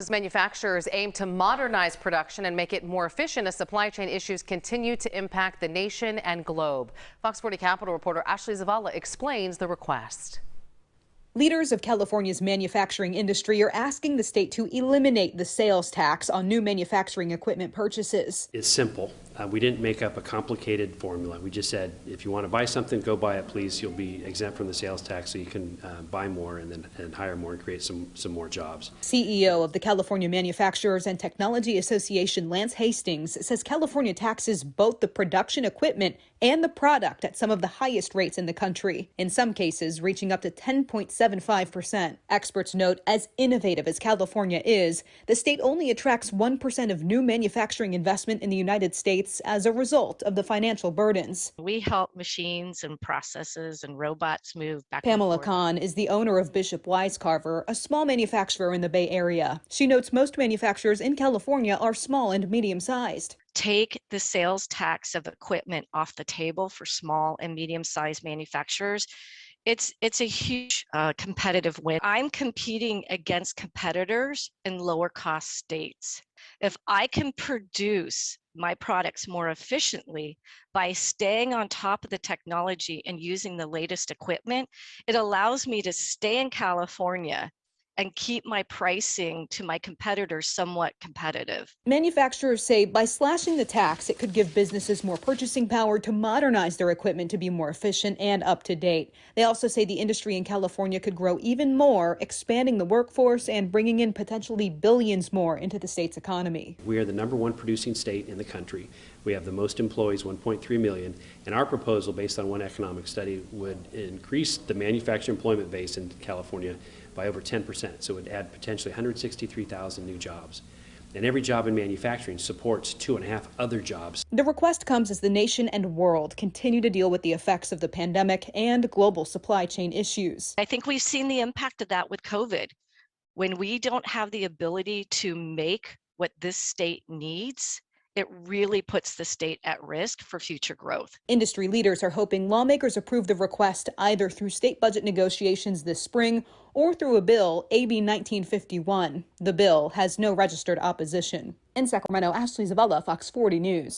As manufacturers aim to modernize production and make it more efficient as supply chain issues continue to impact the nation and globe. Fox 40 Capitol reporter Ashley Zavala explains the request. Leaders of California's manufacturing industry are asking the state to eliminate the sales tax on new manufacturing equipment purchases. It's simple. We didn't make up a complicated formula. We just said, if you want to buy something, go buy it, please. You'll be exempt from the sales tax so you can buy more and hire more and create some more jobs. CEO of the California Manufacturers and Technology Association, Lance Hastings, says California taxes both the production equipment and the product at some of the highest rates in the country, in some cases reaching up to 10.75%. Experts note, as innovative as California is, the state only attracts 1% of new manufacturing investment in the United States as a result of the financial burdens. We help machines and processes and robots move back Pamela and forth. Kahn is the owner of Bishop Wisecarver, a small manufacturer in the Bay Area. She notes most manufacturers in California are small and medium-sized. Take the sales tax of equipment off the table for small and medium-sized manufacturers. It's a huge competitive win. I'm competing against competitors in lower cost states. If I can produce my products more efficiently by staying on top of the technology and using the latest equipment, it allows me to stay in California and keep my pricing to my competitors somewhat competitive. Manufacturers say by slashing the tax, it could give businesses more purchasing power to modernize their equipment to be more efficient and up to date. They also say the industry in California could grow even more, expanding the workforce and bringing in potentially billions more into the state's economy. We are the #1 producing state in the country. We have the most employees, 1.3 million, and our proposal, based on one economic study, would increase the manufacturing employment base in California by over 10%. So it would add potentially 163,000 new jobs. And every job in manufacturing supports 2.5 other jobs. The request comes as the nation and world continue to deal with the effects of the pandemic and global supply chain issues. I think we've seen the impact of that with COVID. When we don't have the ability to make what this state needs, it really puts the state at risk for future growth. Industry leaders are hoping lawmakers approve the request either through state budget negotiations this spring or through a bill, AB 1951. The bill has no registered opposition. In Sacramento, Ashley Zavala, Fox 40 News.